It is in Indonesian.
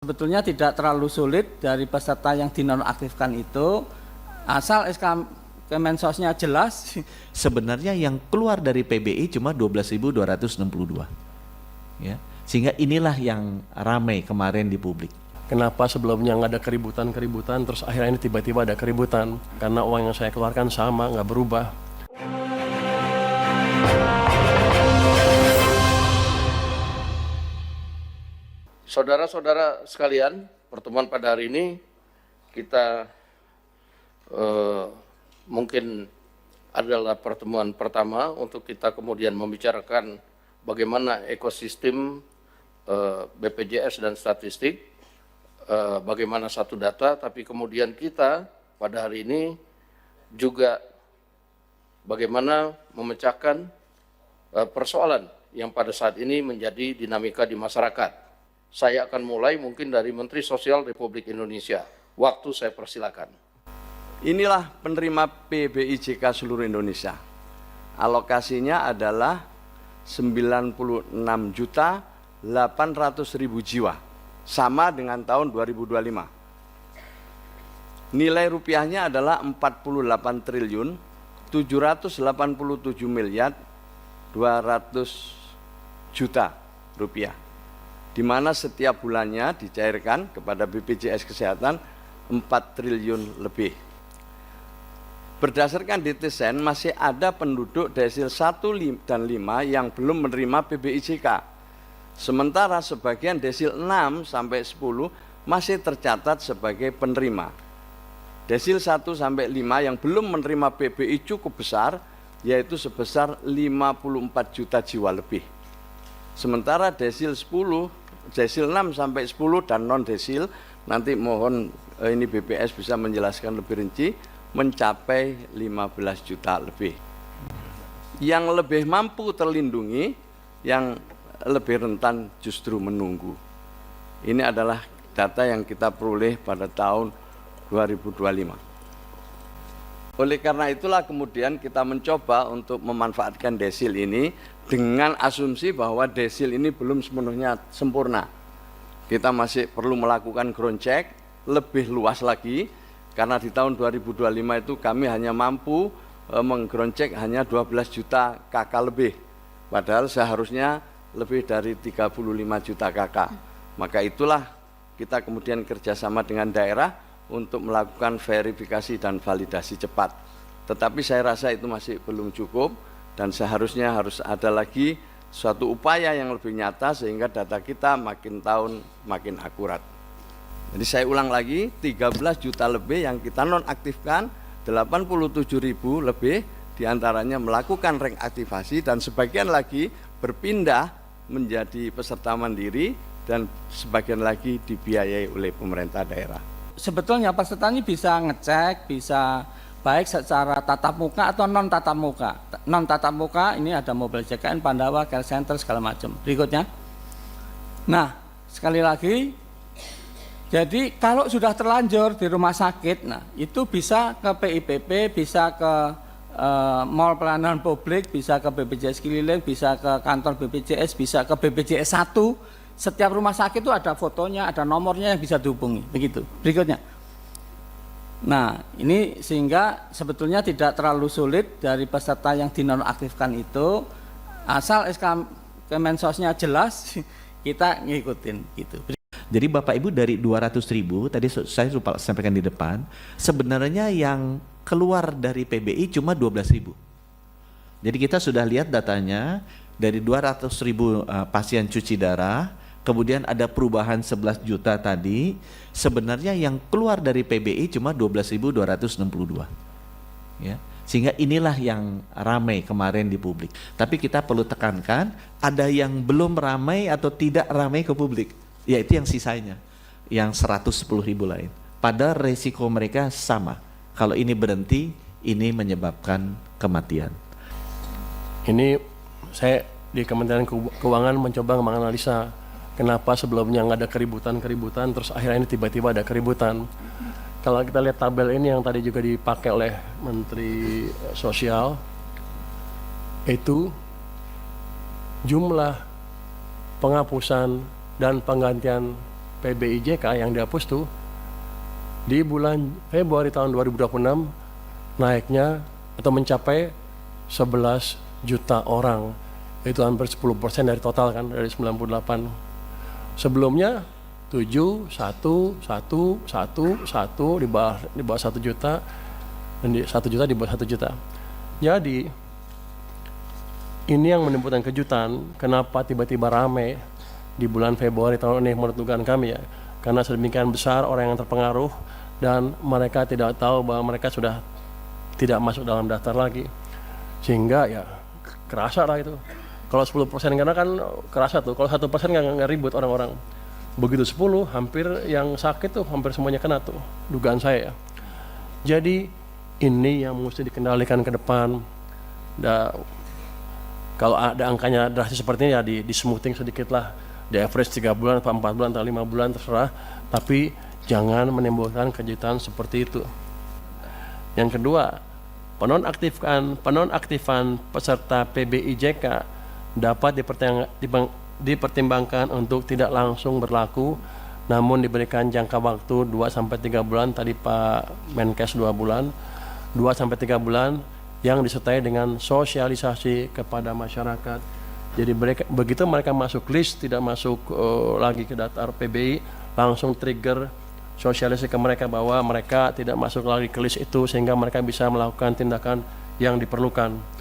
sebetulnya tidak terlalu sulit dari peserta yang dinonaktifkan itu, asal SK Kemensosnya jelas. Sebenarnya yang keluar dari PBI cuma 12.262, ya. Sehingga inilah yang ramai kemarin di publik. Kenapa sebelumnya nggak ada keributan, terus akhirnya ini tiba-tiba ada keributan? Karena uang yang saya keluarkan sama, nggak berubah. Saudara-saudara sekalian, pertemuan pada hari ini kita mungkin adalah pertemuan pertama untuk kita kemudian membicarakan bagaimana ekosistem BPJS dan statistik, bagaimana satu data, tapi kemudian kita pada hari ini juga bagaimana memecahkan persoalan yang pada saat ini menjadi dinamika di masyarakat. Saya akan mulai mungkin dari Menteri Sosial Republik Indonesia. Waktu saya persilakan. Inilah penerima PBIJK seluruh Indonesia. Alokasinya adalah 96.800.000 jiwa, sama dengan tahun 2025. Nilai rupiahnya adalah 48 triliun 787 miliar 200 juta rupiah, di mana setiap bulannya dicairkan kepada BPJS Kesehatan 4 triliun lebih. Berdasarkan DTSEN, masih ada penduduk desil 1 dan 5 yang belum menerima PBIJK. Sementara sebagian desil 6 sampai 10 masih tercatat sebagai penerima. Desil 1 sampai 5 yang belum menerima PBI cukup besar, yaitu sebesar 54 juta jiwa lebih. Sementara desil 10, desil 6 sampai 10 dan non desil, nanti mohon ini BPS bisa menjelaskan lebih rinci, mencapai 15 juta lebih. Yang lebih mampu terlindungi, yang lebih rentan justru menunggu. Ini adalah data yang kita peroleh pada tahun 2025. Oleh karena itulah kemudian kita mencoba untuk memanfaatkan desil ini dengan asumsi bahwa desil ini belum sepenuhnya sempurna. Kita masih perlu melakukan ground check lebih luas lagi, karena di tahun 2025 itu kami hanya mampu meng-ground check hanya 12 juta KK lebih, padahal seharusnya lebih dari 35 juta KK. Maka itulah kita kemudian kerjasama dengan daerah untuk melakukan verifikasi dan validasi cepat. Tetapi saya rasa itu masih belum cukup dan seharusnya harus ada lagi suatu upaya yang lebih nyata sehingga data kita makin tahun makin akurat. Jadi saya ulang lagi, 13 juta lebih yang kita nonaktifkan, 87.000 lebih diantaranya melakukan reaktivasi dan sebagian lagi berpindah menjadi peserta mandiri dan sebagian lagi dibiayai oleh pemerintah daerah. Sebetulnya peserta ini bisa ngecek, bisa baik secara tatap muka atau non tatap muka. Non tatap muka ini ada Mobile JKN, Pandawa, Care Center segala macam. Berikutnya. Nah, sekali lagi, jadi kalau sudah terlanjur di rumah sakit, nah itu bisa ke PIPP, bisa ke Mall Pelayanan Publik, bisa ke BPJS Keliling, bisa ke kantor BPJS, bisa ke BPJS 1. Setiap rumah sakit itu ada fotonya, ada nomornya yang bisa dihubungi. Begitu. Berikutnya. Nah, ini sehingga sebetulnya tidak terlalu sulit dari peserta yang dinonaktifkan itu, asal SK Kemensosnya jelas, kita ngikutin gitu. Jadi Bapak Ibu dari 200.000, tadi saya lupa sampaikan di depan, sebenarnya yang keluar dari PBI cuma 12.000. Jadi kita sudah lihat datanya, dari 200.000 pasien cuci darah, kemudian ada perubahan 11 juta tadi, sebenarnya yang keluar dari PBI cuma 12.262. Ya. Sehingga inilah yang ramai kemarin di publik. Tapi kita perlu tekankan, ada yang belum ramai atau tidak ramai ke publik, yaitu yang sisanya, yang 110.000 lain. Padahal resiko mereka sama. Kalau ini berhenti, ini menyebabkan kematian. Ini saya di Kementerian Keuangan mencoba menganalisa kenapa sebelumnya nggak ada keributan, terus akhirnya ini tiba-tiba ada keributan. Kalau kita lihat tabel ini yang tadi juga dipakai oleh Menteri Sosial, itu jumlah penghapusan dan penggantian PBIJK yang dihapus tuh di bulan Februari tahun 2026 naiknya atau mencapai 11 juta orang. Itu hampir 10% dari total kan, dari 98. Sebelumnya 7, 1, 1, 1, 1 di bawah 1 juta, dan di 1 juta di bawah 1 juta. Jadi ini yang menimbulkan kejutan, kenapa tiba-tiba rame di bulan Februari tahun ini menurut dugaan kami ya. Karena sedemikian besar orang yang terpengaruh dan mereka tidak tahu bahwa mereka sudah tidak masuk dalam daftar lagi. Sehingga ya kerasa lah itu. Kalau 10% karena kan kerasa tuh, kalau 1% nggak ribut orang-orang. Begitu 10, hampir yang sakit tuh hampir semuanya kena tuh, dugaan saya ya. Jadi ini yang mesti dikendalikan ke depan. Kalau ada angkanya drastis seperti ini ya di smoothing sedikit lah, di average 3 bulan atau 4 bulan atau 5 bulan terserah, tapi jangan menimbulkan kejutan seperti itu. Yang kedua, penonaktifan peserta PBIJK dapat dipertimbangkan untuk tidak langsung berlaku, namun diberikan jangka waktu 2-3 bulan, tadi Pak Menkes 2 bulan, 2-3 bulan yang disertai dengan sosialisasi kepada masyarakat. Jadi begitu mereka masuk list, tidak masuk lagi ke daftar PBI, langsung trigger sosialisasi ke mereka bahwa mereka tidak masuk lagi ke list itu, sehingga mereka bisa melakukan tindakan yang diperlukan.